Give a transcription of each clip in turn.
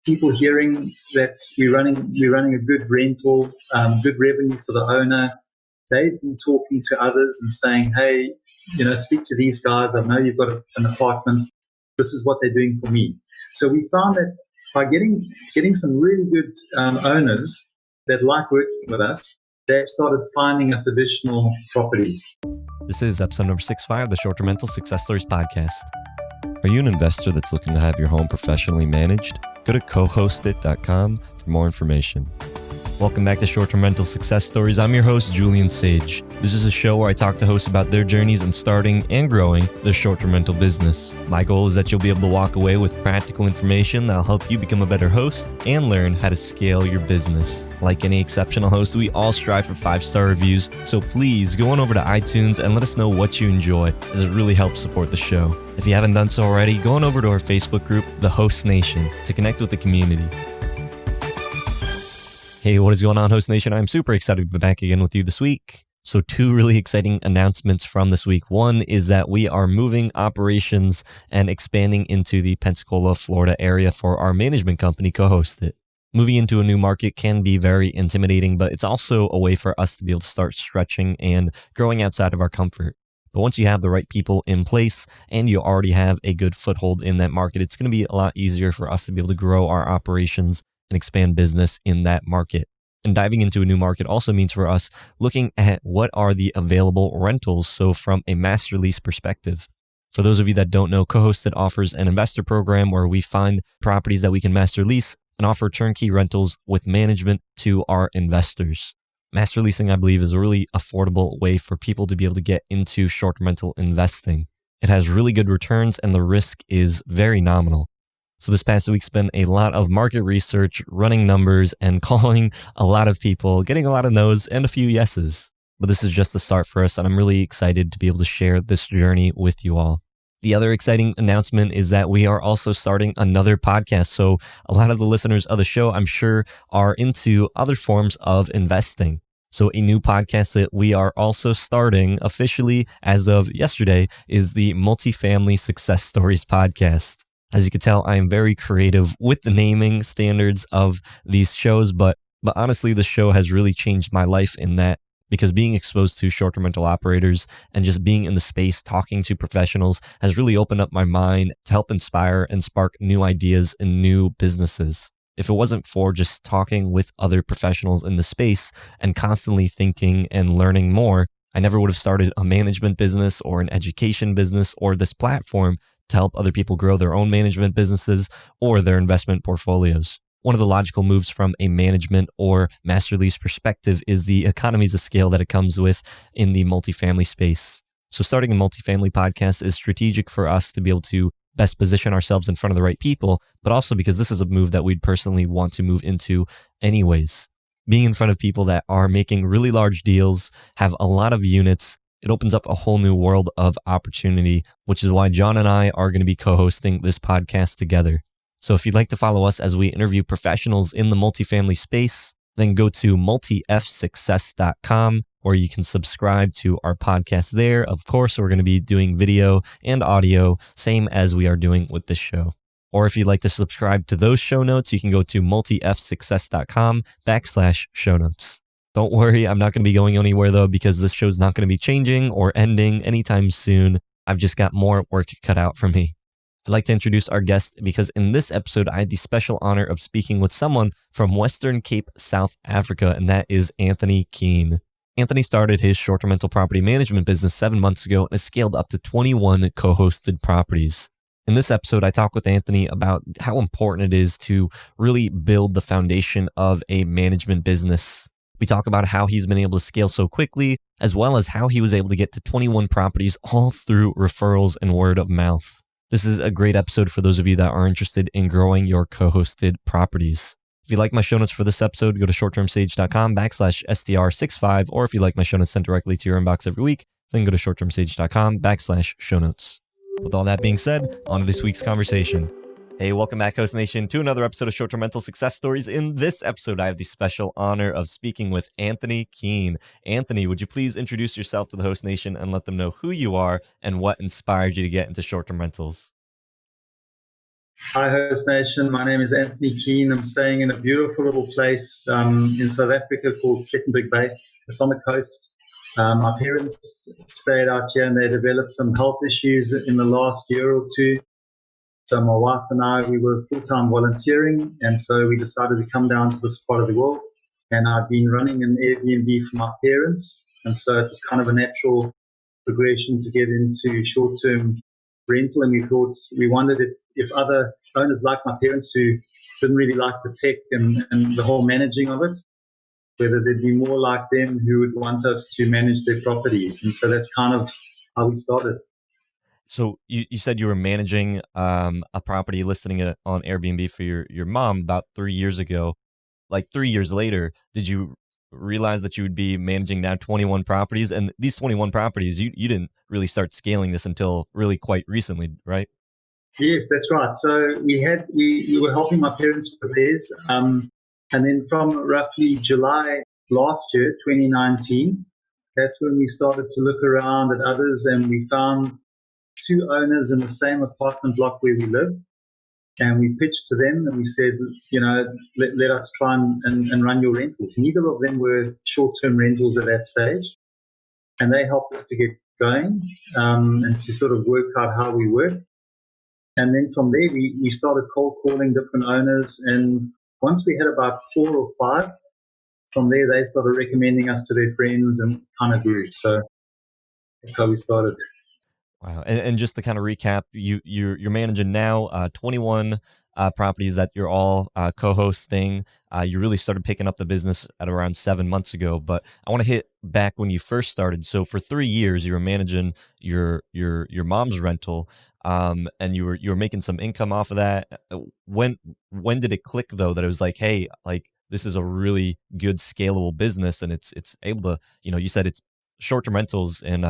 people hearing that we're running a good rental, good revenue for the owner. They've been talking to others and saying, hey, speak to these guys. I know you've got an apartment. This is what they're doing for me. So we found that by getting some really good owners that like working with us, they've started finding us additional properties. This is episode number 65 of the Short-Term Rental Success Stories podcast. Are you an investor that's looking to have your home professionally managed? Go to cohosted.com for more information. Welcome back to Short-Term Rental Success Stories. I'm your host, Julian Sage. This is a show where I talk to hosts about their journeys in starting and growing their short-term rental business. My goal is that you'll be able to walk away with practical information that'll help you become a better host and learn how to scale your business. Like any exceptional host, we all strive for 5-star reviews, so please go on over to iTunes and let us know what you enjoy, as it really helps support the show. If you haven't done so already, go on over to our Facebook group, The Host Nation, to connect with the community. Hey, what is going on, Host Nation? I'm super excited to be back again with you this week. So 2 really exciting announcements from this week. One is that we are moving operations and expanding into the Pensacola, Florida area for our management company, Cohosted. Moving into a new market can be very intimidating, but it's also a way for us to be able to start stretching and growing outside of our comfort. But once you have the right people in place and you already have a good foothold in that market, it's going to be a lot easier for us to be able to grow our operations and expand business in that market. And diving into a new market also means for us looking at what are the available rentals. So from a master lease perspective, for those of you that don't know, Cohosted offers an investor program where we find properties that we can master lease and offer turnkey rentals with management to our investors. Master leasing, I believe, is a really affordable way for people to be able to get into short-term rental investing. It has really good returns and the risk is very nominal. So this past week, spent a lot of market research, running numbers, and calling a lot of people, getting a lot of no's and a few yeses. But this is just the start for us, and I'm really excited to be able to share this journey with you all. The other exciting announcement is that we are also starting another podcast. So a lot of the listeners of the show, I'm sure, are into other forms of investing. So a new podcast that we are also starting officially as of yesterday is the Multifamily Success Stories podcast. As you can tell, I am very creative with the naming standards of these shows, but honestly, the show has really changed my life in that, because being exposed to short-term rental operators and just being in the space talking to professionals has really opened up my mind to help inspire and spark new ideas and new businesses. If it wasn't for just talking with other professionals in the space and constantly thinking and learning more, I never would have started a management business or an education business or this platform to help other people grow their own management businesses or their investment portfolios. One of the logical moves from a management or master lease perspective is the economies of scale that it comes with in the multifamily space. So starting a multifamily podcast is strategic for us to be able to best position ourselves in front of the right people, but also because this is a move that we'd personally want to move into anyways. Being in front of people that are making really large deals, have a lot of units, it opens up a whole new world of opportunity, which is why John and I are going to be co-hosting this podcast together. So if you'd like to follow us as we interview professionals in the multifamily space, then go to multifsuccess.com, where you can subscribe to our podcast there. Of course, we're going to be doing video and audio, same as we are doing with this show. Or if you'd like to subscribe to those show notes, you can go to multifsuccess.com/show notes. Don't worry, I'm not going to be going anywhere though, because this show's not going to be changing or ending anytime soon. I've just got more work cut out for me. I'd like to introduce our guest because in this episode, I had the special honor of speaking with someone from Western Cape, South Africa, and that is Anthony Keane. Anthony started his short-term rental property management business 7 months ago and has scaled up to 21 co-hosted properties. In this episode, I talk with Anthony about how important it is to really build the foundation of a management business. We talk about how he's been able to scale so quickly, as well as how he was able to get to 21 properties all through referrals and word of mouth. This is a great episode for those of you that are interested in growing your co-hosted properties. If you like my show notes for this episode, go to shorttermsage.com/STR65, or if you like my show notes sent directly to your inbox every week, then go to shorttermsage.com/show notes. With all that being said, on to this week's conversation. Hey, welcome back, Host Nation, to another episode of Short-Term Rental Success Stories. In this episode, I have the special honor of speaking with Anthony Keane. Anthony, would you please introduce yourself to the Host Nation and let them know who you are and what inspired you to get into short-term rentals? Hi, Host Nation. My name is Anthony Keane. I'm staying in a beautiful little place in South Africa called Plettenberg Bay. It's on the coast. My parents stayed out here and they developed some health issues in the last year or two. So my wife and I, we were full-time volunteering, and so we decided to come down to this part of the world. And I've been running an Airbnb for my parents, and so it was kind of a natural progression to get into short-term rental. And we wondered if other owners like my parents who didn't really like the tech and the whole managing of it, whether there'd be more like them who would want us to manage their properties. And so that's kind of how we started. So you said you were managing a property, listing it on Airbnb for your mom about 3 years ago. Like 3 years later, did you realize that you would be managing now 21 properties? And these 21 properties, you didn't really start scaling this until really quite recently, right? Yes, that's right. So we were helping my parents with theirs, and then from roughly July last year, 2019, that's when we started to look around at others, and we found two owners in the same apartment block where we live, and we pitched to them and we said, let us try and run your rentals. Neither of them were short-term rentals at that stage, and they helped us to get going and to sort of work out how we work. And then from there, we started cold calling different owners. And once we had about 4 or 5, from there, they started recommending us to their friends and kind of grew. So that's how we started. Wow. And just to kind of recap, you're managing now 21 properties that you're all co-hosting. You really started picking up the business at around 7 months ago, but I want to hit back when you first started. So for 3 years, you were managing your mom's rental, and you were making some income off of that. When did it click though that it was like, hey, like this is a really good scalable business, and it's able to, you said it's short-term rentals and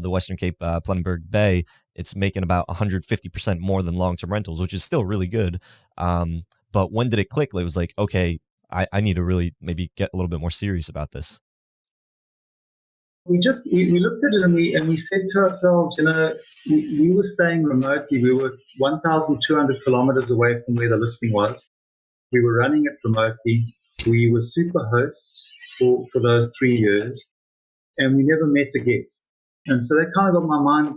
the Western Cape, Plettenberg Bay, it's making about 150% more than long-term rentals, which is still really good. But when did it click? It was like, okay, I need to really maybe get a little bit more serious about this. We looked at it and we said to ourselves, we were staying remotely. We were 1,200 kilometers away from where the listing was. We were running it remotely. We were super hosts for those 3 years, and we never met a guest. And so that kind of got my mind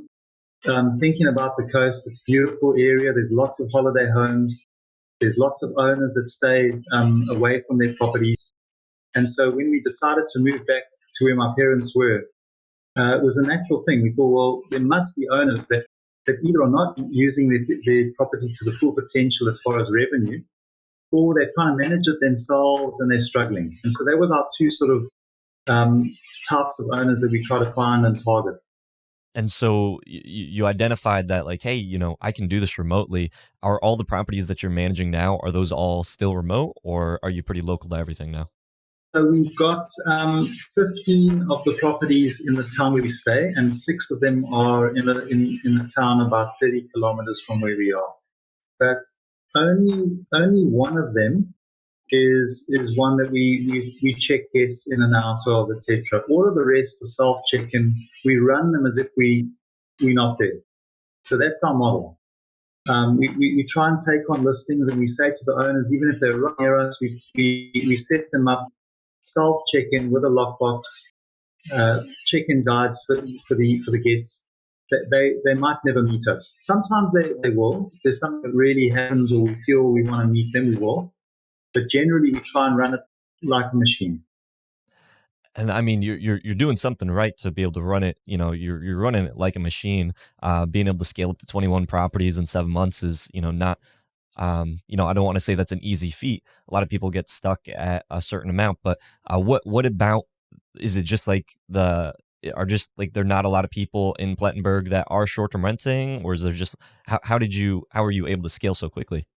thinking about the coast. It's a beautiful area. There's lots of holiday homes. There's lots of owners that stay away from their properties. And so when we decided to move back to where my parents were, it was a natural thing. We thought, well, there must be owners that either are not using their property to the full potential as far as revenue, or they're trying to manage it themselves and they're struggling. And so that was our two sort of types of owners that we try to find and target. And so you identified that like, hey, I can do this remotely. Are all the properties that you're managing now, are those all still remote, or are you pretty local to everything now? So we've got 15 of the properties in the town where we stay, and 6 of them are in the town about 30 kilometers from where we are. But only one of them is one that we check guests in and out of, etc. All of the rest are self-check-in. We run them as if we're not there. So that's our model. We try and take on listings, and we say to the owners, even if they're right near us, we set them up self-check-in with a lockbox, check-in guides for the guests. They might never meet us. Sometimes they will. If there's something that really happens or we feel we want to meet them, we will. But generally, we try and run it like a machine. And I mean, you're doing something right to be able to run it. You're running it like a machine. Being able to scale up to 21 properties in 7 months is, not. I don't want to say that's an easy feat. A lot of people get stuck at a certain amount, but what about? Is it just like there are not a lot of people in Plettenberg that are short-term renting, or is there just how are you able to scale so quickly?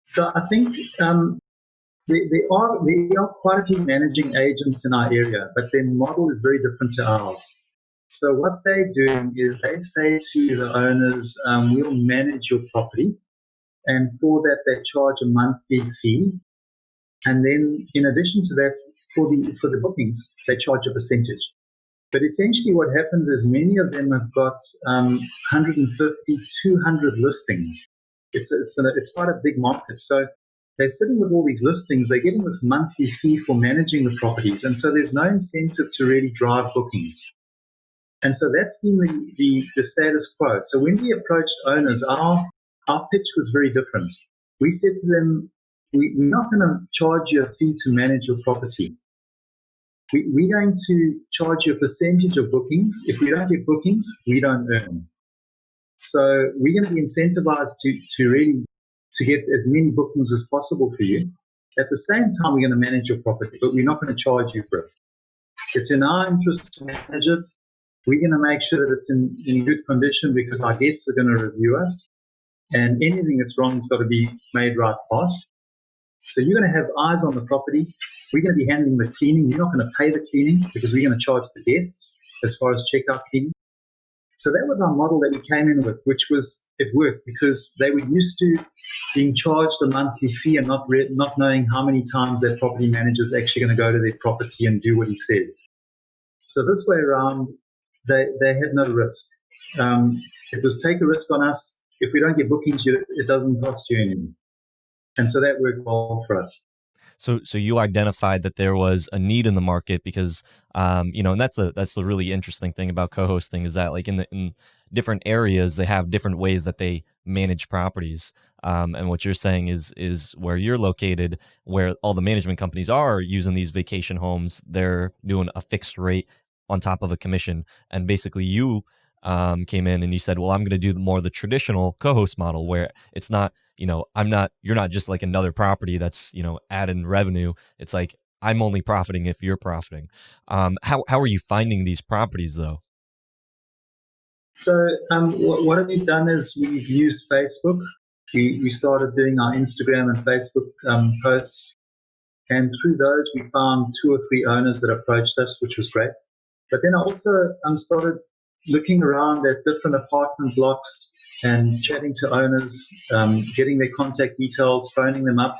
So I think there are quite a few managing agents in our area, but their model is very different to ours. So what they're doing is they say to the owners, we'll manage your property, and for that they charge a monthly fee. And then in addition to that, for the bookings, they charge a percentage. But essentially what happens is many of them have got 150, 200 listings. It's quite a big market. So they're sitting with all these listings. They're getting this monthly fee for managing the properties. And so there's no incentive to really drive bookings. And so that's been the status quo. So when we approached owners, our pitch was very different. We said to them, we're not going to charge you a fee to manage your property. We're going to charge you a percentage of bookings. If we don't get bookings, we don't earn. So we're going to be incentivized to really to get as many bookings as possible for you. At the same time, we're going to manage your property, but we're not going to charge you for it. It's in our interest to manage it. We're going to make sure that it's in good condition because our guests are going to review us. And anything that's wrong has got to be made right fast. So you're going to have eyes on the property. We're going to be handling the cleaning. You're not going to pay the cleaning because we're going to charge the guests as far as checkout cleaning. So that was our model that we came in with, which was, it worked because they were used to being charged a monthly fee and not knowing how many times their property manager is actually going to go to their property and do what he says. So this way around, they had no risk. It was take a risk on us. If we don't get bookings, it doesn't cost you anything. And so that worked well for us. So you identified that there was a need in the market because, and that's the really interesting thing about co-hosting is that like in different areas, they have different ways that they manage properties. And what you're saying is where you're located, where all the management companies are using these vacation homes, they're doing a fixed rate on top of a commission. And basically you came in and you said, well, I'm going to do more of the traditional co-host model where it's not, you're not just like another property that's, adding revenue. It's like, I'm only profiting if you're profiting. How are you finding these properties though? So what we've done is we've used Facebook. We started doing our Instagram and Facebook posts. And through those, we found 2 or 3 owners that approached us, which was great. But then I also started looking around at different apartment blocks and chatting to owners, getting their contact details, phoning them up.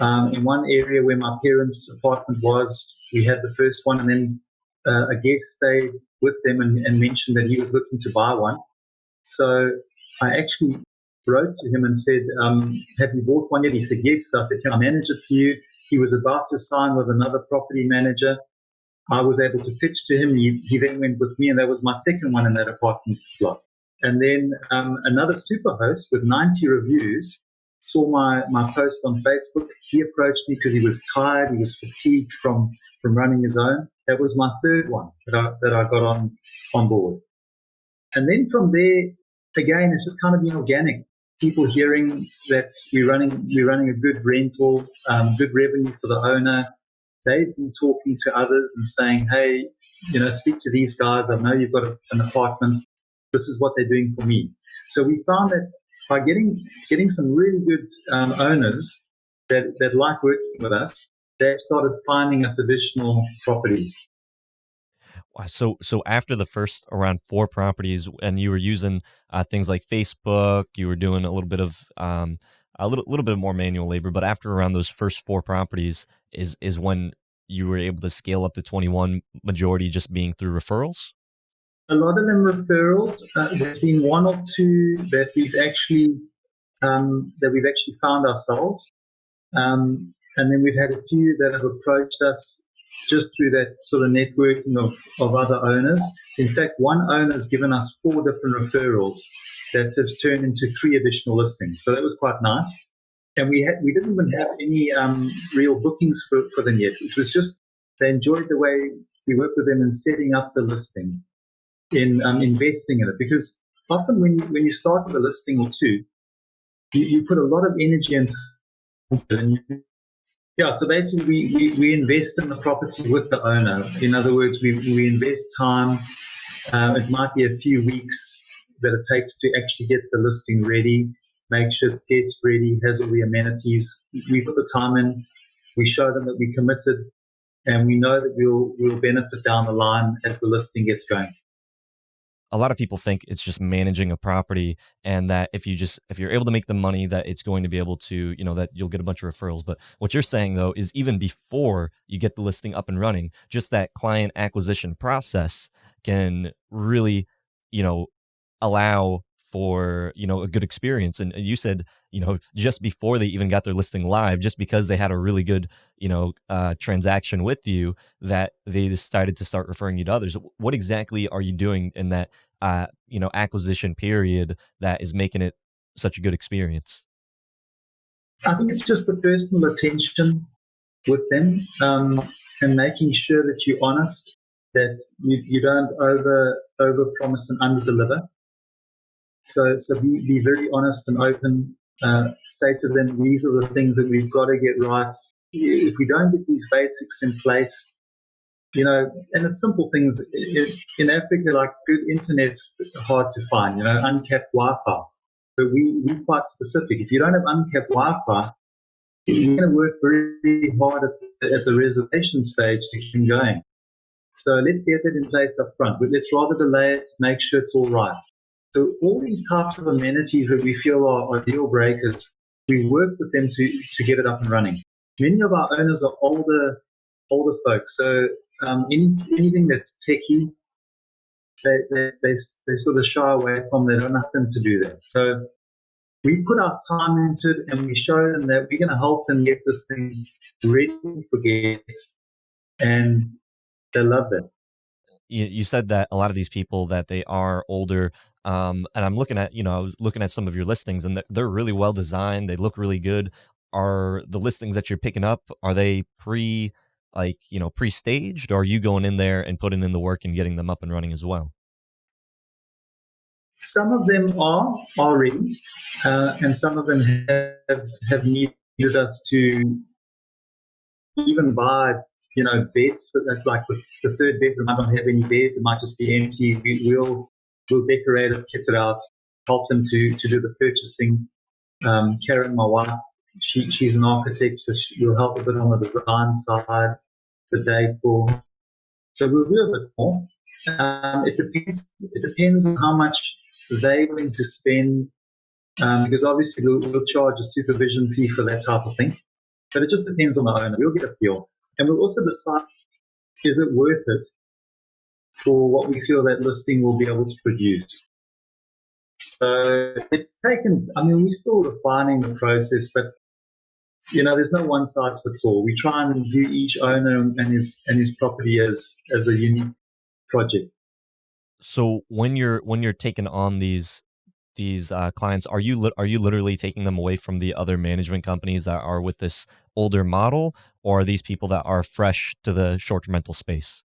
In one area where my parents' apartment was, we had the first one, and then a guest stayed with them and mentioned that he was looking to buy one. So I actually wrote to him and said, have you bought one yet? He said, yes. So I said, can I manage it for you? He was about to sign with another property manager. I was able to pitch to him. He then went with me, and that was my second one in that apartment block. And then another Superhost with 90 reviews saw my post on Facebook. He approached me because he was tired. He was fatigued from running his own. That was my third one that I got on board. And then from there, again, it's just kind of been organic. People hearing that we're running a good rental, good revenue for the owner. They've been talking to others and saying, hey, speak to these guys. I know you've got an apartment. This is what they're doing for me. So we found that by getting some really good owners that like working with us, they've started finding us additional properties. So after the first around 4 properties, and you were using things like Facebook, you were doing a little bit of a little bit more manual labor, but after around those first 4 properties is when you were able to scale up to 21, majority just being through referrals? A lot of them referrals. There's been 1 or 2 that we've actually found ourselves, and then we've had a few that have approached us just through that sort of networking of other owners. In fact, one owner has given us 4 different referrals that have turned into 3 additional listings. So that was quite nice. And we didn't even have any real bookings for them yet. It was just they enjoyed the way we worked with them in setting up the listing, in investing in it. Because often when you start with a listing or 2, you put a lot of energy into it. Yeah, so basically we invest in the property with the owner. In other words, we invest time. It might be a few weeks that it takes to actually get the listing ready, make sure it's guest ready, has all the amenities. We put the time in, we show them that we're committed, and we know that we'll benefit down the line as the listing gets going. a lot of people think it's just managing a property, and that if you're able to make the money, that it's going to be able to, that you'll get a bunch of referrals. But what you're saying though is even before you get the listing up and running, just that client acquisition process can really, you know, allow for, a good experience. And you said, just before they even got their listing live, just because they had a really good, transaction with you, that they decided to start referring you to others. What exactly are you doing in that, acquisition period that is making it such a good experience? I think it's just the personal attention with them, and making sure that you're honest, that you don't over promise and under deliver. So be very honest and open. Say to them, these are the things that we've got to get right. If we don't get these basics in place, and it's simple things. In Africa, like good internet's hard to find, uncapped Wi-Fi. But we're quite specific. If you don't have uncapped Wi-Fi, you're going to work very hard at the reservation stage to keep going. So let's get that in place up front. But let's rather delay it, make sure it's all right. So all these types of amenities that we feel are deal breakers, we work with them to get it up and running. Many of our owners are older folks, so anything that's techie, they sort of shy away from. They don't have nothing to do that. So we put our time into it, and we show them that we're going to help them get this thing ready for guests, and they love that. You said that a lot of these people, that they are older, and I'm looking at, I was looking at some of your listings, and they're really well designed. They look really good. Are the listings that you're picking up, are they pre-staged, or are you going in there and putting in the work and getting them up and running as well? Some of them are already, and some of them have needed us to even buy, beds for that. Like the third bedroom might not have any beds; it might just be empty. We'll decorate it, kit it out, help them to do the purchasing. Karen, my wife, she's an architect, so we'll help a bit on the design side, the decor. So we'll do a bit more. It depends. It depends on how much they're willing to spend, because obviously we'll charge a supervision fee for that type of thing. But it just depends on the owner. We'll get a feel, and we'll also decide, is it worth it for what we feel that listing will be able to produce. So it's taken. I mean, we're still refining the process, but there's no one size fits all. We try and view each owner and his property as a unique project. So when you're taking on these clients, are you literally taking them away from the other management companies that are with this older model, or are these people that are fresh to the short-term rental space?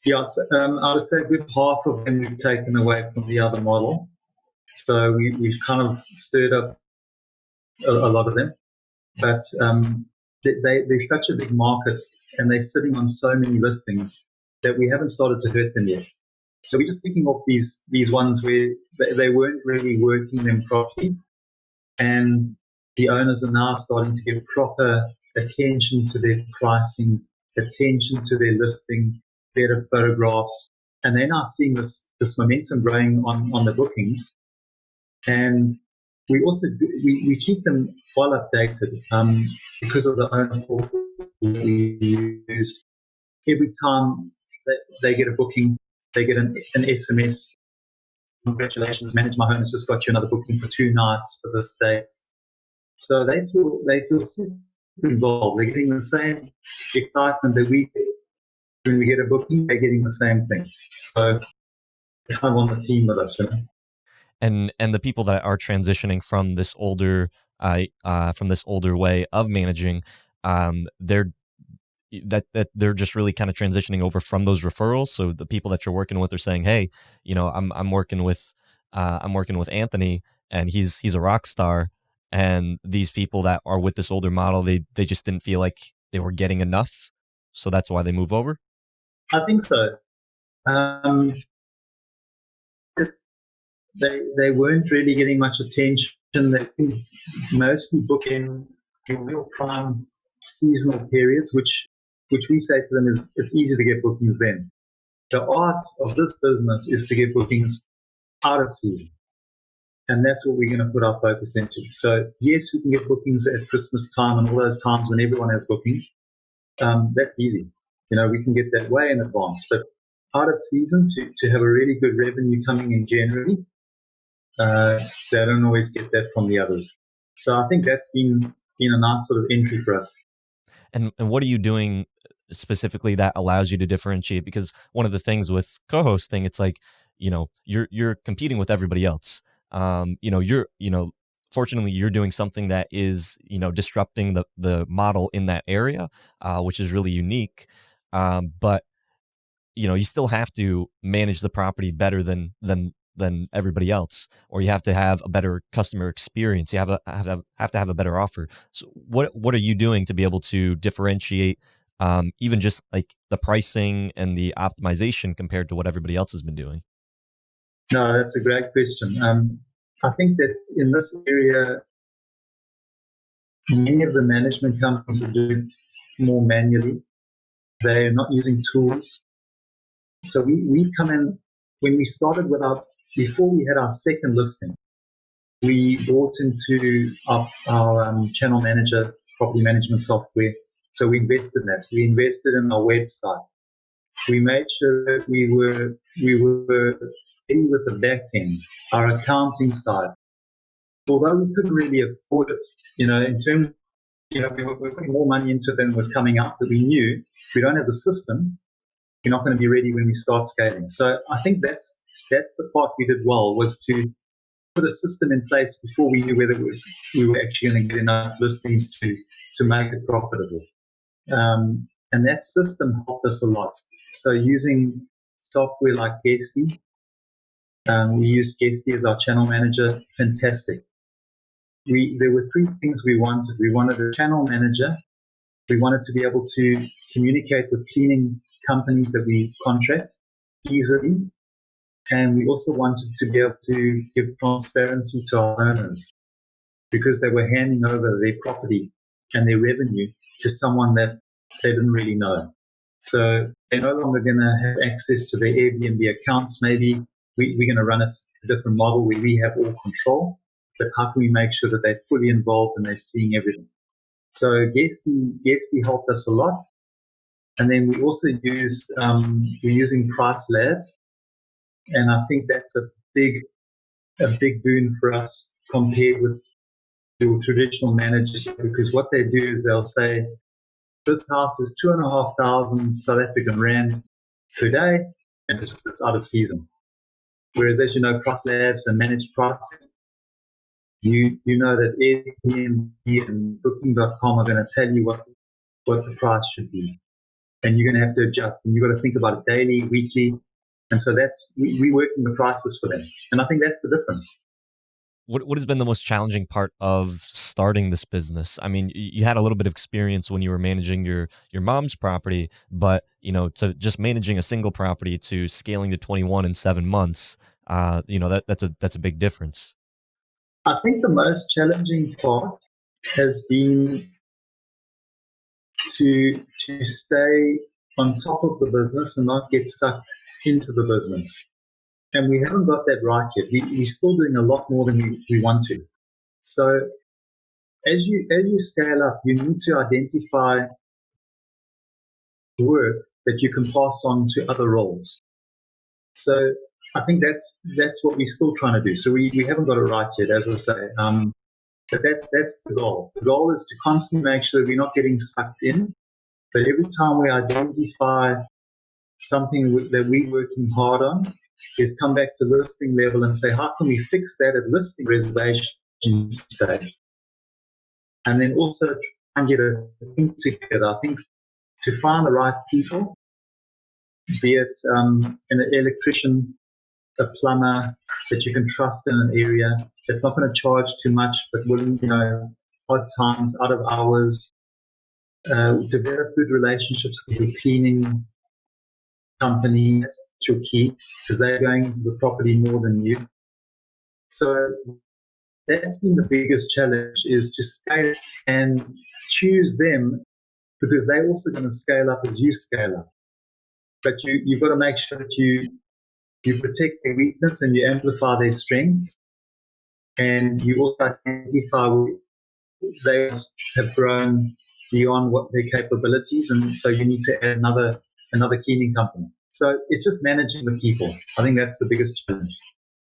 Yes, I would say a good half of them we've taken away from the other model. So we've kind of stirred up a lot of them, but they're such a big market, and they're sitting on so many listings that we haven't started to hurt them yet. So we're just picking off these ones where they weren't really working them properly, and the owners are now starting to give proper attention to their pricing, attention to their listing, better photographs, and they're now seeing this momentum growing on the bookings. And we also we keep them well updated, because of the owner portal we use. Every time they get a booking, they get an SMS. Congratulations, Manage My Home has just got you another booking for 2 nights for this date. So they feel super involved. They're getting the same excitement that we get when we get a booking. They're getting the same thing. So they're kind of on the team with us, And the people that are transitioning from this older way of managing, they're they're just really kind of transitioning over from those referrals. So the people that you're working with are saying, hey, I'm working with Anthony, and he's a rock star. And these people that are with this older model, they just didn't feel like they were getting enough, so that's why they move over. I think so. They weren't really getting much attention. They mostly book in real prime seasonal periods, which we say to them is it's easy to get bookings then. The art of this business is to get bookings out of season. And that's what we're going to put our focus into. So yes, we can get bookings at Christmas time and all those times when everyone has bookings. That's easy. We can get that way in advance. But out of season, to have a really good revenue coming in January, they don't always get that from the others. So I think that's been a nice sort of entry for us. And what are you doing specifically that allows you to differentiate? Because one of the things with co-hosting, it's like, you're competing with everybody else. Fortunately you're doing something that is, disrupting the model in that area, which is really unique. But you still have to manage the property better than everybody else, or you have to have a better customer experience. You have to have a better offer. So what are you doing to be able to differentiate, even just like the pricing and the optimization compared to what everybody else has been doing? No, that's a great question. I think that in this area, many of the management companies are doing it more manually. They're not using tools. So we've come in, when we started before we had our second listing, we bought into our channel manager, property management software. So we invested in that. We invested in our website. We made sure that we were ready with the back end, our accounting side. Although we couldn't really afford it, in terms, we were putting more money into it than was coming out, but we knew if we don't have the system, we're not going to be ready when we start scaling. So I think that's the part we did well, was to put a system in place before we knew whether we were actually going to get enough listings to make it profitable. And that system helped us a lot. So using software like Guesty, we used Guesty as our channel manager. Fantastic. There were three things we wanted. We wanted a channel manager. We wanted to be able to communicate with cleaning companies that we contract easily. And we also wanted to be able to give transparency to our owners, because they were handing over their property and their revenue to someone that they didn't really know. So they're no longer going to have access to their Airbnb accounts. Maybe we're going to run it a different model where we have all control, but how can we make sure that they're fully involved and they're seeing everything? So Guesty helped us a lot. And then we also we're using Price Labs. And I think that's a big boon for us compared with your traditional managers, because what they do is they'll say, this house is 2,500 South African Rand per day, and it's out of season. Whereas, as you know, Price Labs and managed pricing, you know that Airbnb and Booking.com are going to tell you what the price should be. And you're going to have to adjust, and you've got to think about it daily, weekly. And so we're working the prices for them. And I think that's the difference. What has been the most challenging part of starting this business? I mean, you had a little bit of experience when you were managing your mom's property, but to just managing a single property to scaling to 21 in 7 months, that's a big difference. I think the most challenging part has been to stay on top of the business and not get sucked into the business. And we haven't got that right yet. We're still doing a lot more than we want to. So as you scale up, you need to identify work that you can pass on to other roles. So I think that's what we're still trying to do. So we haven't got it right yet, as I say. But that's the goal. The goal is to constantly make sure that we're not getting sucked in. But every time we identify something that we're working hard on, is come back to listing level and say, how can we fix that at listing reservation stage? And then also try and get a thing together. I think to find the right people, be it an electrician, a plumber that you can trust in an area that's not going to charge too much, but willing, odd times, out of hours, develop good relationships with your cleaning company. That's your key, because they're going into the property more than you. So that's been the biggest challenge, is to scale and choose them, because they're also going to scale up as you scale up. but you've got to make sure that you protect their weakness and you amplify their strengths, and you also identify where they have grown beyond what their capabilities, and so you need to add another cleaning company. So it's just managing the people. I think that's the biggest challenge.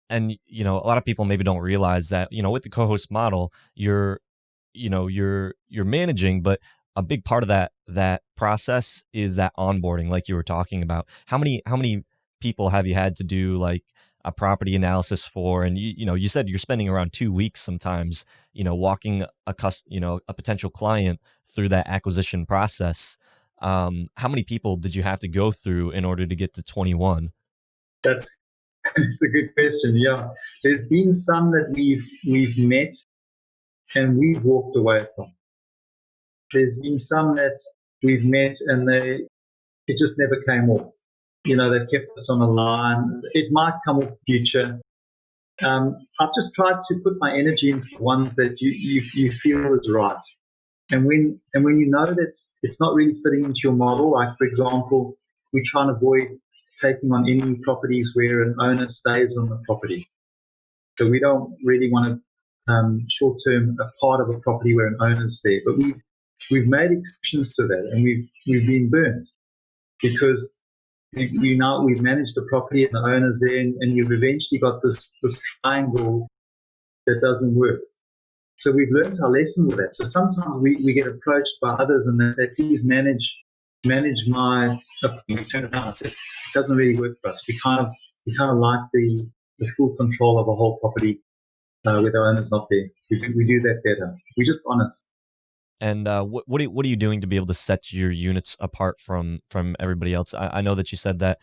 And a lot of people maybe don't realize that with the co-host model, you're managing, but a big part of that process is that onboarding, like you were talking about. How many people have you had to do like a property analysis for? And you said you're spending around 2 weeks sometimes, walking a potential client through that acquisition process. How many people did you have to go through in order to get to 21? That's a good question. Yeah, there's been some that we've met and we've walked away from. There's been some that we've met and it just never came off. They've kept us on the line. It might come off future. I've just tried to put my energy into the ones that you feel is right. And when you know that it's not really fitting into your model, like for example, we try and avoid taking on any properties where an owner stays on the property. So we don't really want to short-term a part of a property where an owner's there. But we've made exceptions to that, and we've been burnt because we've managed the property and the owner's there, and you've eventually got this triangle that doesn't work. So we've learned our lesson with that. So sometimes we get approached by others and they say, please manage my property. We turn it down and say, it doesn't really work for us. We kind of like the full control of a whole property with the owner's not there. We do that better. We're just honest. And what are you doing to be able to set your units apart from everybody else? I know that you said that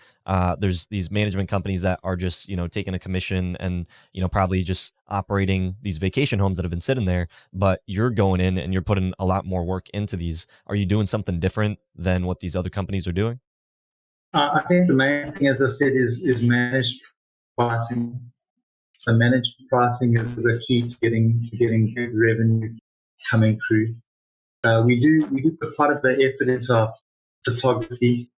there's these management companies that are just taking a commission and probably just operating these vacation homes that have been sitting there, but you're going in and you're putting a lot more work into these. Are you doing something different than what these other companies are doing? I think the main thing, as I said, is managed pricing. So managed pricing is a key to getting good revenue coming through. We do put quite a bit of effort into our photography.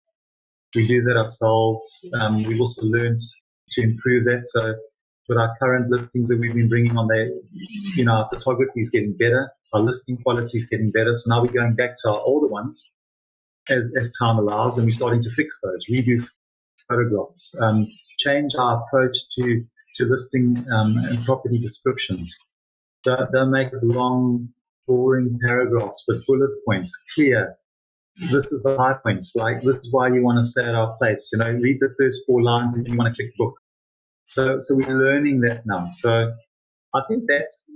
We do that ourselves. We've also learned to improve that. So with our current listings that we've been bringing on there, our photography is getting better. Our listing quality is getting better. So now we're going back to our older ones as time allows, and we're starting to fix those, redo photographs, change our approach to listing and property descriptions. Don't make long, boring paragraphs, but bullet points, clear. This is the high points. Like, this is why you want to stay at our place. Read the first 4 lines and you want to click book. So we're learning that now. So I think it's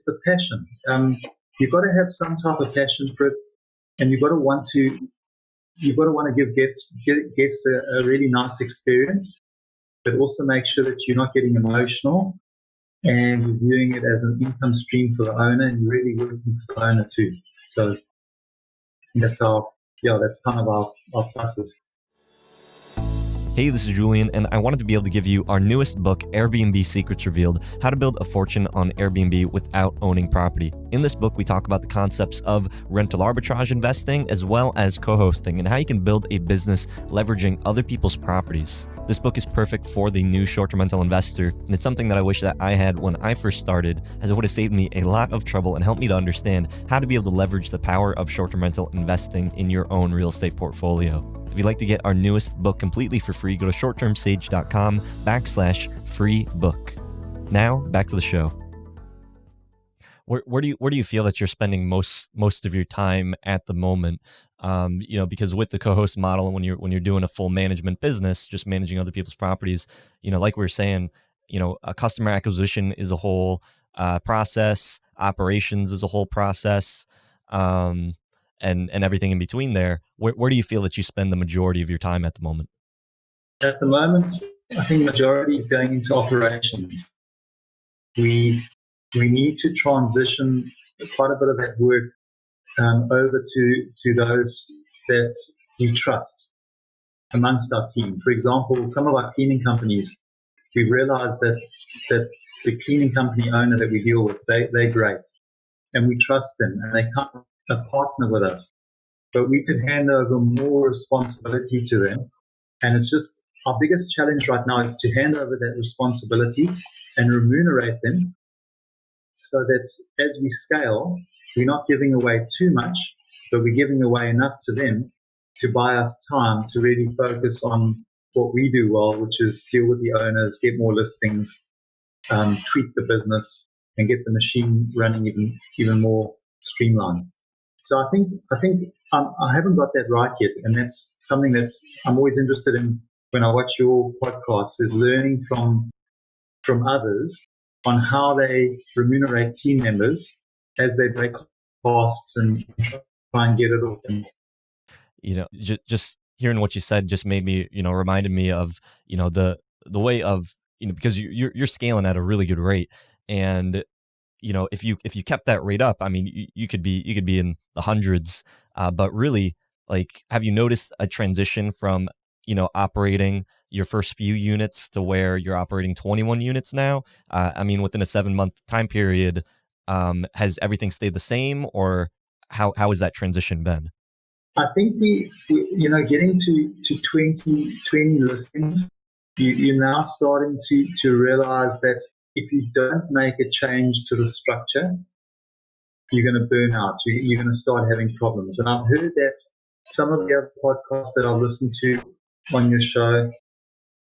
the passion. You've got to have some type of passion for it, and you've got to want to give guests a really nice experience, but also make sure that you're not getting emotional and you're viewing it as an income stream for the owner, and you're really working for the owner too. So that's kind of our pluses. Hey, this is Julian, and I wanted to be able to give you our newest book, Airbnb Secrets Revealed: How to Build a Fortune on Airbnb Without Owning Property. In this book, we talk about the concepts of rental arbitrage investing as well as co-hosting and how you can build a business leveraging other people's properties. This book is perfect for the new short-term rental investor, and it's something that I wish that I had when I first started, as it would have saved me a lot of trouble and helped me to understand how to be able to leverage the power of short-term rental investing in your own real estate portfolio. If you'd like to get our newest book completely for free, go to shorttermsage.com/free book. Now, back to the show. Where do you feel that you're spending most of your time at the moment? Because with the co-host model, when you're doing a full management business, just managing other people's properties, like we were saying, a customer acquisition is a whole process, operations is a whole process, and everything in between there. Where do you feel that you spend the majority of your time at the moment? At the moment, I think majority is going into operations. We need to transition quite a bit of that work over to those that we trust amongst our team. For example, some of our cleaning companies, we've realized that the cleaning company owner that we deal with, they're great, and we trust them, and they come a partner with us. But we could hand over more responsibility to them And it's just our biggest challenge right now is to hand over that responsibility and remunerate them so that as we scale, we're not giving away too much, but we're giving away enough to them to buy us time to really focus on what we do well, which is deal with the owners, get more listings, tweak the business, and get the machine running even more streamlined. So I think I haven't got that right yet, and that's something that I'm always interested in when I watch your podcast, is learning from others on how they remunerate team members as they break costs and try and get it off them. Just hearing what you said just made me, reminded me of, the way of, because you're scaling at a really good rate, and if you kept that rate up, I mean, you could be in the hundreds, but really, like, have you noticed a transition from operating your first few units to where you're operating 21 units now? I mean, within a 7-month time period, has everything stayed the same, or how has that transition been? I think we getting to 20 listings, you're now starting to realize that if you don't make a change to the structure, you're going to burn out. You're going to start having problems. And I've heard that some of the other podcasts that I've listened to on your show,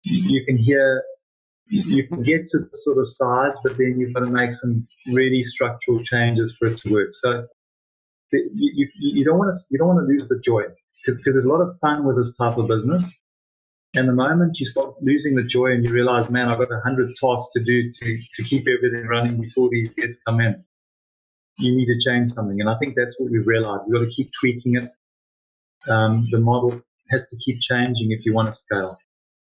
you can hear, you can get to the sort of size, but then you've got to make some really structural changes for it to work. So you don't want to lose the joy, because there's a lot of fun with this type of business. And the moment you start losing the joy and you realize, man, I've got 100 tasks to do to keep everything running before these guests come in, you need to change something. And I think that's what we've realized. We've got to keep tweaking it. The model has to keep changing if you want to scale.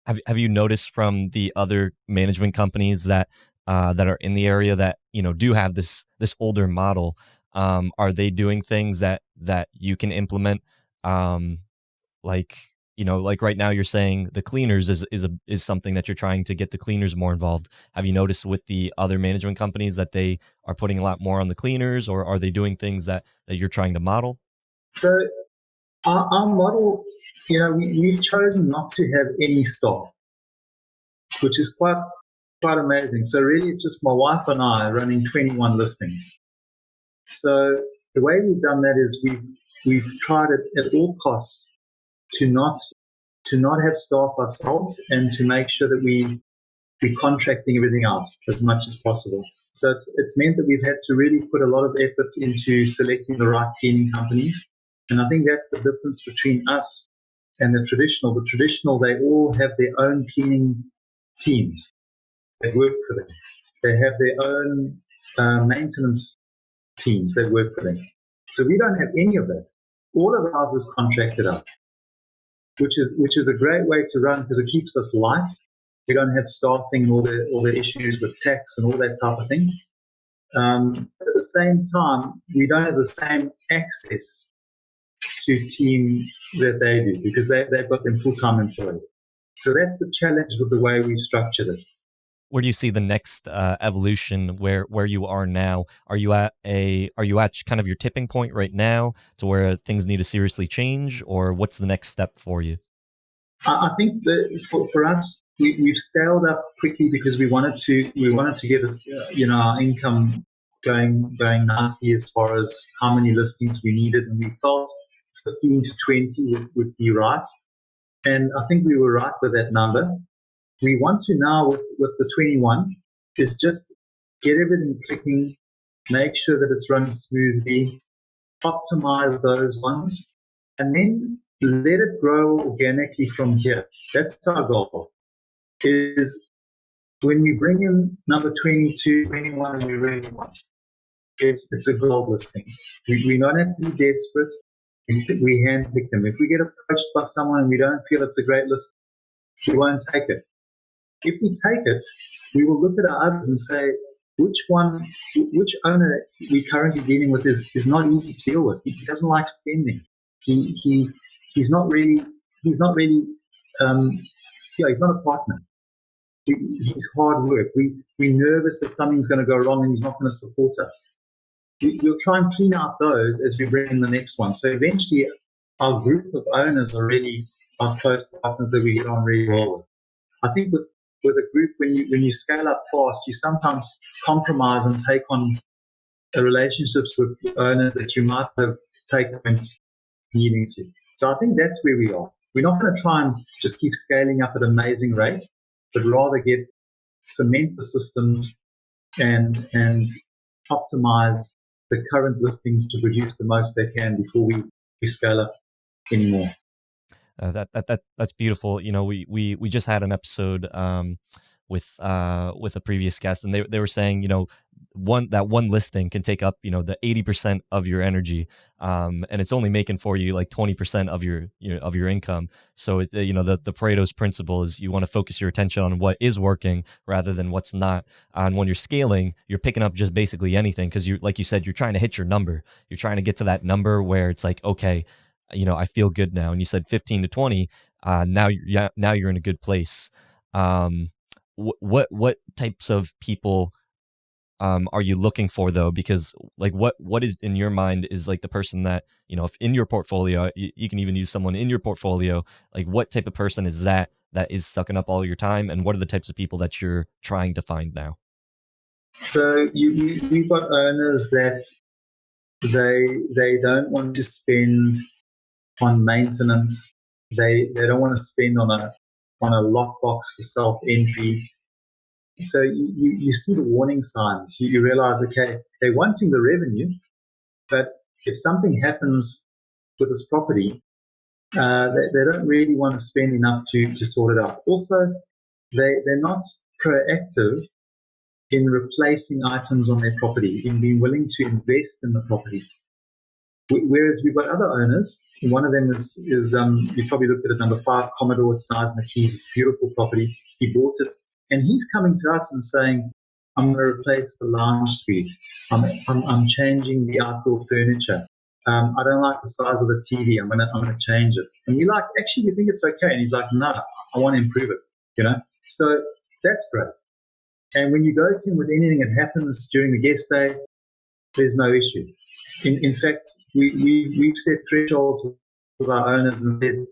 Have you noticed from the other management companies that are in the area that do have this older model? Are they doing things that you can implement? Like right now you're saying the cleaners is something that you're trying to get the cleaners more involved. Have you noticed with the other management companies that they are putting a lot more on the cleaners, or are they doing things that you're trying to model? So our model, we've chosen not to have any staff, which is quite amazing. So really, it's just my wife and I running 21 listings. So the way we've done that is we've tried it at all costs to not have staff ourselves, and to make sure that we're contracting everything out as much as possible. So it's meant that we've had to really put a lot of effort into selecting the right cleaning companies. And I think that's the difference between us and the traditional. The traditional, they all have their own cleaning teams that work for them. They have their own maintenance teams that work for them. So we don't have any of that. All of ours is contracted out, which is a great way to run, because it keeps us light. We don't have staffing and all the issues with tax and all that type of thing. At the same time, we don't have the same access to team that they do, because they've got them full-time employed. So that's the challenge with the way we've structured it. Where do you see the next evolution where you are now? Are you at kind of your tipping point right now to where things need to seriously change, or what's the next step for you? I think that for us, we've scaled up quickly because we wanted to get us, our income going nicely as far as how many listings we needed, and we felt 15 to 20 would be right. And I think we were right with that number. We want to now, with the 21, is just get everything clicking, make sure that it's running smoothly, optimize those ones, and then let it grow organically from here. That's our goal. Is when we bring in number 22, 21, and we really want, it's a gold listing. We don't have to be desperate. We handpick them. If we get approached by someone and we don't feel it's a great list, we won't take it. If we take it, we will look at our others and say, which owner we're currently dealing with is not easy to deal with. He doesn't like spending. He's not really he's not a partner. He's hard work. We're nervous that something's going to go wrong and he's not going to support us. We'll try and clean out those as we bring in the next one. So eventually our group of owners are really our close partners that we get on really well with. I think with a group, when you scale up fast, you sometimes compromise and take on relationships with owners that you might have taken needing to. So I think that's where we are. We're not going to try and just keep scaling up at an amazing rate, but rather cement the systems and optimize the current listings to produce the most they can before we scale up anymore. That's beautiful. You know, we just had an episode with a previous guest, and they were saying, you know, one listing can take up, you know, the 80% of your energy, and it's only making for you like 20% of your income. So it's, you know, the Pareto's principle is you want to focus your attention on what is working rather than what's not. And when you're scaling, you're picking up just basically anything because you, like you said, you're trying to hit your number. You're trying to get to that number where it's like, okay, you know, I feel good now. And you said 15 to 20. Now you're in a good place. What types of people are you looking for though? Because like what is in your mind is like the person that, you know, if in your portfolio, you can even use someone in your portfolio, like what type of person is that is sucking up all your time, and what are the types of people that you're trying to find now? So we've got owners that they don't want to spend on maintenance. They don't want to spend on a lockbox for self entry. So you see the warning signs. You realize, okay, they're wanting the revenue, but if something happens with this property, they don't really want to spend enough to sort it out. Also, they're not proactive in replacing items on their property, in being willing to invest in the property. Whereas we've got other owners. One of them is you probably looked at it, number 5 Commodore. It's nice in the Keys. It's a beautiful property. He bought it, and he's coming to us and saying, "I'm going to replace the lounge suite. I'm changing the outdoor furniture. I don't like the size of the TV. I'm gonna change it." And we're like, "Actually, we think it's okay." And he's like, "No, I want to improve it." You know, so that's great. And when you go to him with anything that happens during the guest day, there's no issue. In fact, we've set thresholds with our owners and said,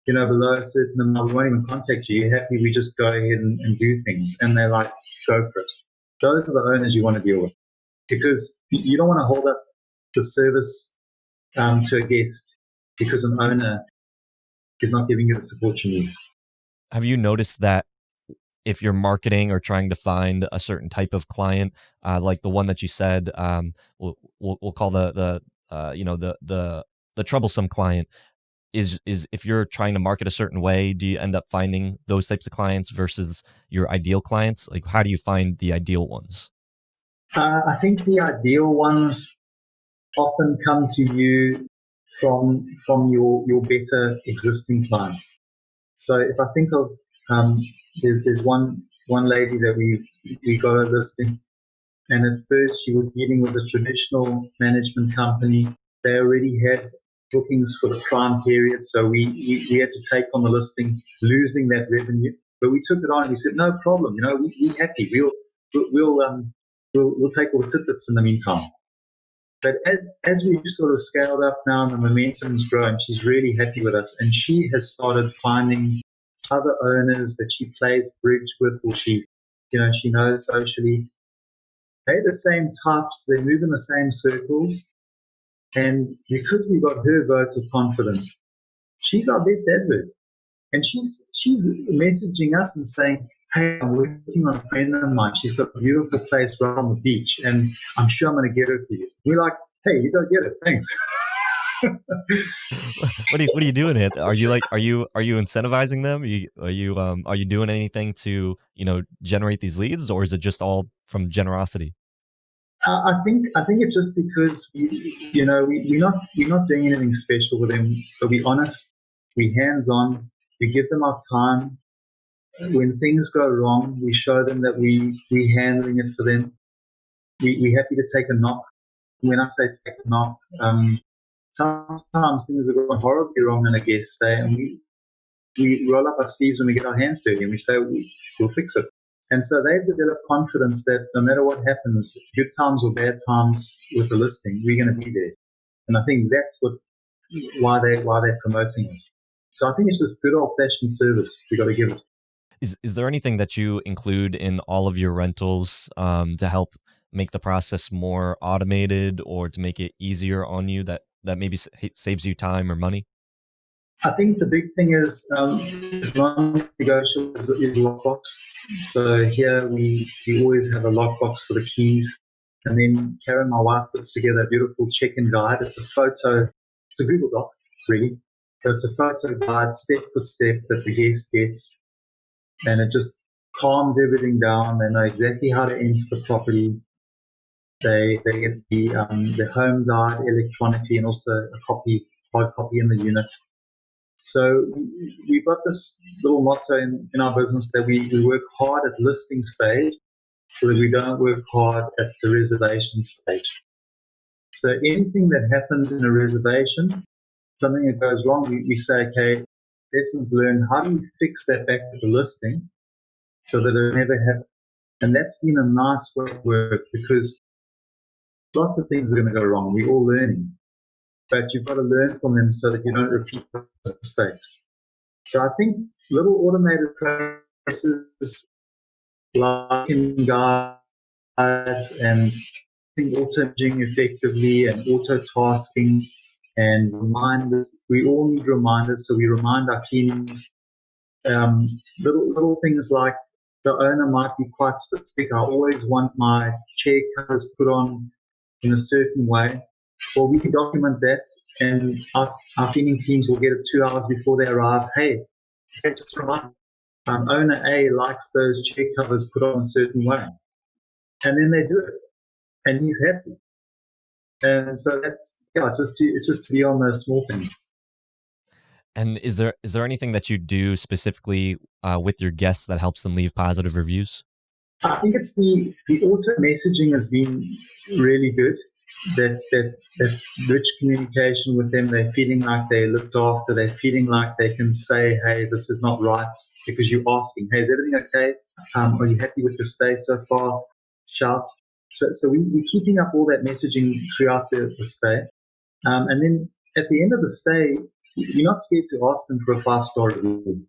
you know, below a certain amount, we won't even contact you. You're happy, we just go ahead and do things. And they're like, go for it. Those are the owners you want to deal with, because you don't want to hold up the service to a guest because an owner is not giving you the support you need. Have you noticed that if you're marketing or trying to find a certain type of client, like the one that you said, we'll call the troublesome client, is if you're trying to market a certain way, do you end up finding those types of clients versus your ideal clients? Like, how do you find the ideal ones? I think the ideal ones often come to you from your better existing clients. So if I think of there's one lady that we got a listing, and at first she was dealing with a traditional management company. They already had bookings for the prime period, so we had to take on the listing, losing that revenue. But we took it on and we said, no problem, you know, we're happy. We'll take all the tidbits in the meantime. But as we've sort of scaled up now and the momentum's grown, she's really happy with us, and she has started finding other owners that she plays bridge with, or she knows socially. They're the same types, they move in the same circles, and because we got her vote of confidence, she's our best advert. And she's messaging us and saying, hey, I'm working on a friend of mine. She's got a beautiful place right on the beach, and I'm sure I'm going to get her for you. We're like, hey, you go get it. Thanks. What are you doing it? Are you incentivizing them? Are you doing anything to, you know, generate these leads, or is it just all from generosity? I think it's just because we're not doing anything special with them. But we're honest, we're hands on, we give them our time. When things go wrong, we show them that we're handling it for them. We're happy to take a knock. When I say take a knock, sometimes things have gone horribly wrong on a guest stay, and we roll up our sleeves and we get our hands dirty and we say we'll fix it. And so they've developed confidence that no matter what happens, good times or bad times with the listing, we're going to be there. And I think that's why they're promoting us. So I think it's just good old-fashioned service. We got to give it. Is there anything that you include in all of your rentals to help make the process more automated or to make it easier on you that maybe saves you time or money? I think the big thing is non-negotiable is lockbox. So here we always have a lockbox for the keys. And then Karen, my wife, puts together a beautiful check-in guide. It's a photo, it's a Google Doc, really. But it's a photo guide, step for step, that the guest gets. And it just calms everything down. They know exactly how to enter the property. They get the home guide electronically and also a hard copy in the unit. So we've got this little motto in our business that we work hard at listing stage so that we don't work hard at the reservation stage. So anything that happens in a reservation, something that goes wrong, we say, okay, lessons learned, how do we fix that back at the listing so that it never happens? And that's been a nice way of work because lots of things are going to go wrong. We're all learning. But you've got to learn from them so that you don't repeat those mistakes. So I think little automated processes like in guides and auto-messaging effectively and auto-tasking and reminders. We all need reminders, so we remind our cleanings. Little things like the owner might be quite specific. I always want my chair covers put on in a certain way. Well, we can document that, and our cleaning teams will get it 2 hours before they arrive. Hey, just a reminder. Owner A likes those chair covers put on a certain way, and then they do it, and he's happy. And so it's just to be on those small things. And is there anything that you do specifically with your guests that helps them leave positive reviews? I think it's the auto messaging has been really good. That rich communication with them. They're feeling like they're looked after. They're feeling like they can say, "Hey, this is not right," because you're asking, "Hey, is everything okay? Are you happy with your stay so far?" Shout. So we're keeping up all that messaging throughout the stay. And then at the end of the stay, you're not scared to ask them for a 5-star review.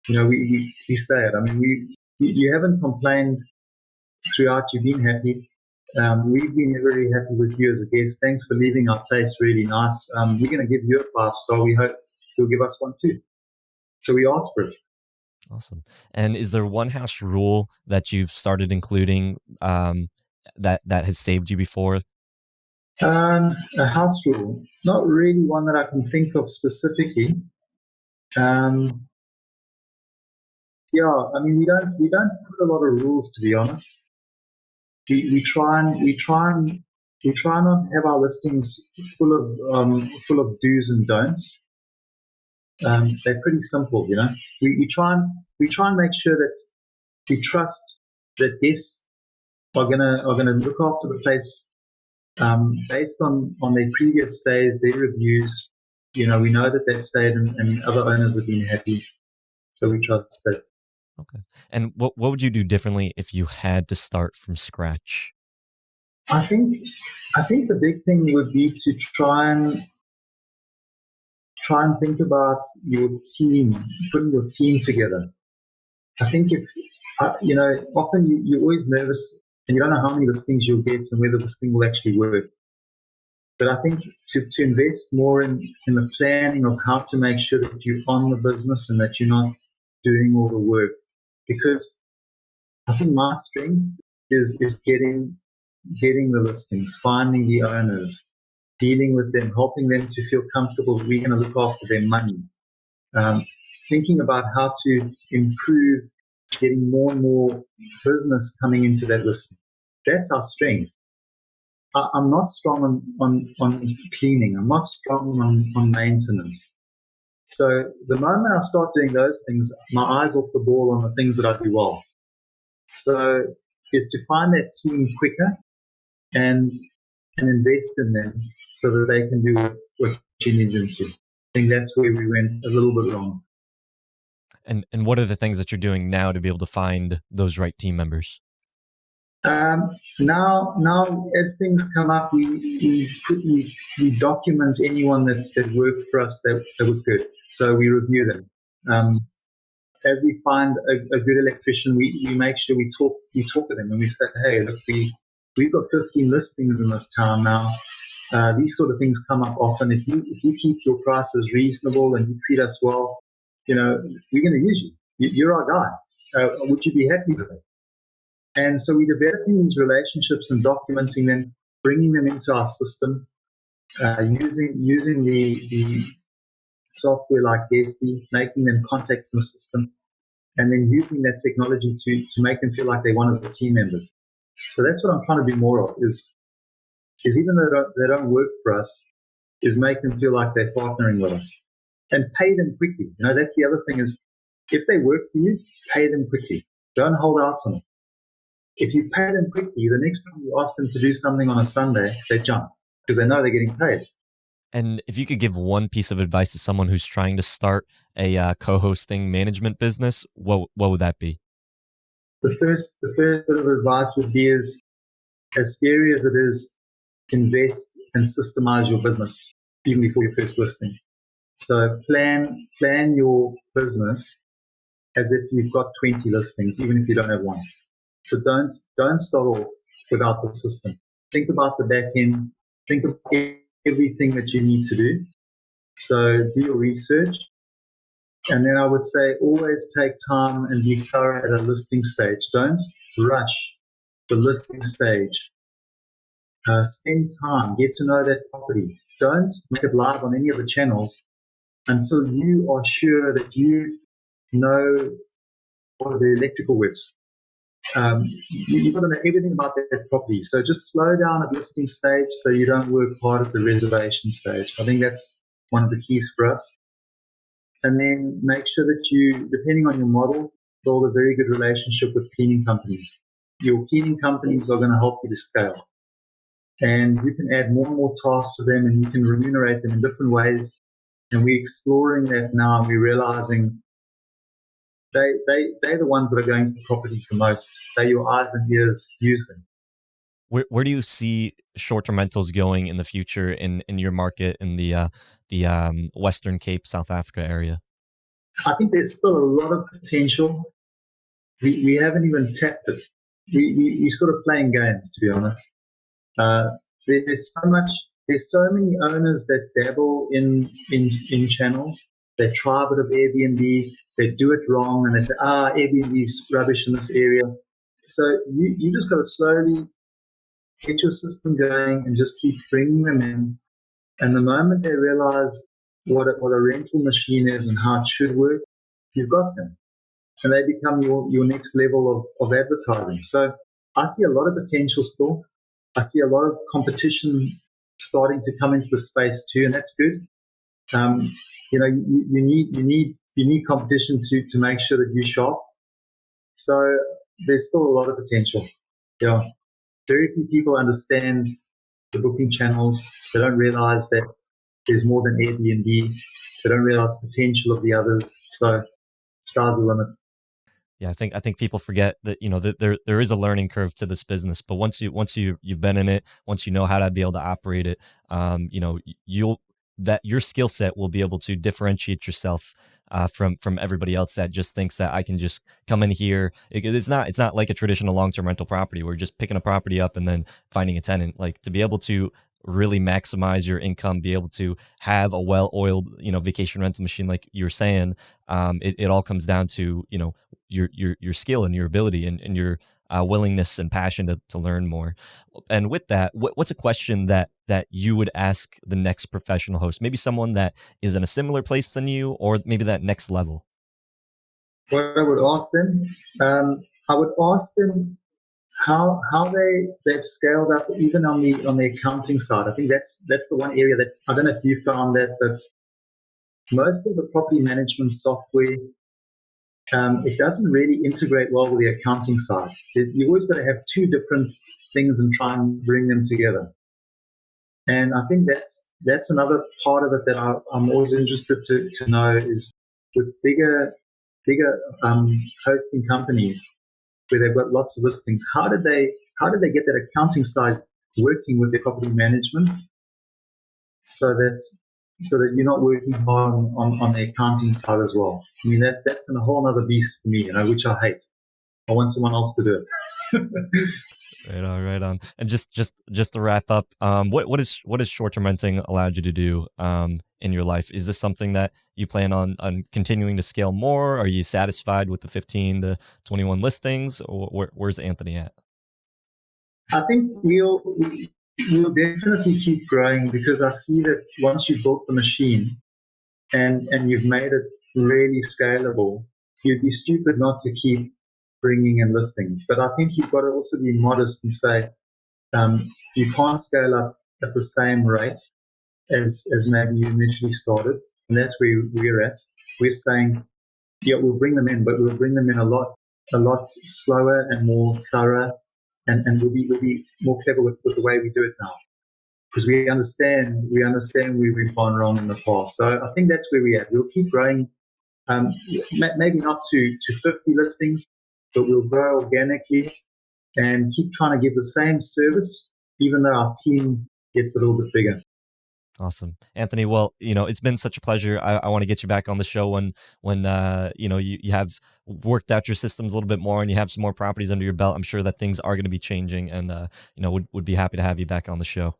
You know, we say it. I mean, you haven't complained throughout. You've been happy. We've been very happy with you as a guest. Thanks for leaving our place really nice. We're going to give you a 5-star. We hope you'll give us one too. So we ask for it. Awesome. And is there one house rule that you've started including that has saved you before? A house rule, not really one that I can think of specifically. Yeah, I mean we don't put a lot of rules, to be honest. We try not have our listings full of do's and don'ts. They're pretty simple, you know. We try and make sure that we trust that guests are gonna look after the place based on their previous stays, their reviews. You know, we know that they've stayed and other owners have been happy, so we trust that. Okay. And what would you do differently if you had to start from scratch? I think the big thing would be to try and think about your team, putting your team together. I think if you know, often you're always nervous and you don't know how many listings you'll get and whether this thing will actually work. But I think to invest more in the planning of how to make sure that you're on the business and that you're not doing all the work, because I think my strength is getting the listings, finding the owners, dealing with them, helping them to feel comfortable that we're going to look after their money, thinking about how to improve, getting more and more business coming into that listing. That's our strength. I'm not strong on cleaning. I'm not strong on maintenance. So the moment I start doing those things, my eyes off the ball on the things that I do well. So is to find that team quicker and invest in them so that they can do what you need them to. I think that's where we went a little bit wrong. And what are the things that you're doing now to be able to find those right team members? Now, as things come up, we document anyone that worked for us that was good. So we review them. As we find a good electrician, we make sure we talk to them and we say, hey, look, we've got 15 listings in this town now. These sort of things come up often. If you keep your prices reasonable and you treat us well, we're going to use you. You're our guy. Would you be happy with it? And so we're developing these relationships and documenting them, bringing them into our system, using the software like Guesty, making them contacts in the system, and then using that technology to make them feel like they're one of the team members. So that's what I'm trying to do more of, is even though they don't work for us, is make them feel like they're partnering with us. And pay them quickly. That's the other thing is, if they work for you, pay them quickly. Don't hold out on them. If you pay them quickly, the next time you ask them to do something on a Sunday, they jump because they know they're getting paid. And if you could give one piece of advice to someone who's trying to start a co-hosting management business, what would that be? The first bit of advice would be, is, as scary as it is, invest and systemize your business even before your first listing. So plan your business as if you've got 20 listings, even if you don't have one. So don't start off without the system. Think about the back end. Think of everything that you need to do. So do your research. And then I would say always take time and be thorough at a listing stage. Don't rush the listing stage. Spend time, get to know that property. Don't make it live on any of the channels until you are sure that you know what the electrical works. You've got to know everything about that property. So just slow down at listing stage so you don't work hard at the reservation stage. I think that's one of the keys for us. And then make sure that you, depending on your model, build a very good relationship with cleaning companies. Your cleaning companies are going to help you to scale. And you can add more and more tasks to them and you can remunerate them in different ways. And we're exploring that now, and we're realizing they're the ones that are going to the properties the most. They're your eyes and ears. Use them. Where do you see short-term rentals going in the future in your market in the Western Cape, South Africa area? I think there's still a lot of potential. We haven't even tapped it. We're sort of playing games, to be honest. There's so many owners that dabble in channels. They try a bit of Airbnb, they do it wrong, and they say, Airbnb is rubbish in this area. So you just got to slowly get your system going and just keep bringing them in. And the moment they realize what a rental machine is and how it should work, you've got them. And they become your next level of advertising. So I see a lot of potential still. I see a lot of competition starting to come into the space too, and that's good. You need competition to make sure that you're sharp. So there's still a lot of potential. Yeah, very few people understand the booking channels. They don't realize that there's more than Airbnb. They don't realize the potential of the others. So sky's the limit. Yeah, I think people forget that that there is a learning curve to this business, but once you've been in it, once you know how to be able to operate it, your skill set will be able to differentiate yourself from everybody else that just thinks that I can just come in here. It's not like a traditional long-term rental property where you're just picking a property up and then finding a tenant. Like, to be able to really maximize your income, be able to have a well-oiled vacation rental machine, like you were saying, it all comes down to your skill and your ability and your willingness and passion to learn more. And with that, what's a question that you would ask the next professional host? Maybe someone that is in a similar place than you, or maybe that next level. What I would ask them, I would ask them how they've scaled up even on the accounting side. I think that's the one area that I don't know if you found that, but most of the property management software, it doesn't really integrate well with the accounting side. You've always got to have two different things and try and bring them together. And I think that's another part of it that I'm always interested to know is with bigger hosting companies where they've got lots of listings. How do how do they get that accounting side working with their property management so that you're not working hard on the accounting side as well. I mean, that's a whole other beast for me, which I hate. I want someone else to do it. Right on. And just to wrap up, what is short-term renting allowed you to do in your life? Is this something that you plan on continuing to scale more? Are you satisfied with the 15 to 21 listings, or where's Anthony at? I think we'll definitely keep growing, because I see that once you've built the machine and you've made it really scalable, you'd be stupid not to keep bringing in listings. But I think you've got to also be modest and say you can't scale up at the same rate as maybe you initially started. And that's where we're at. We're saying, yeah, we'll bring them in, but we'll bring them in a lot slower and more thorough, and we'll be more clever with the way we do it now, because we understand where we've gone wrong in the past. So I think that's where we're at. We'll keep growing, maybe not to 50 listings, but we'll grow organically and keep trying to give the same service, even though our team gets a little bit bigger. Awesome. Anthony, well, it's been such a pleasure. I want to get you back on the show when you have worked out your systems a little bit more and you have some more properties under your belt. I'm sure that things are going to be changing, and would be happy to have you back on the show.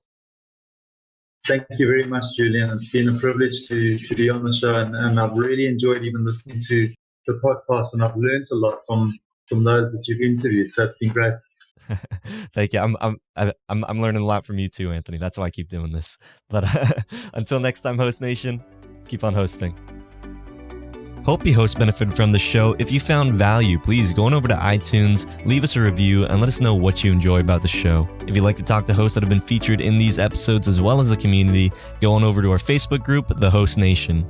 Thank you very much, Julian. It's been a privilege to be on the show, and I've really enjoyed even listening to the podcast, and I've learned a lot from those that you've interviewed. So it's been great. Thank you. I'm learning a lot from you too, Anthony. That's why I keep doing this. But until next time, Host Nation, keep on hosting. Hope you host benefited from the show. If you found value, please go on over to iTunes, leave us a review, and let us know what you enjoy about the show. If you'd like to talk to hosts that have been featured in these episodes as well as the community, go on over to our Facebook group, The Host Nation.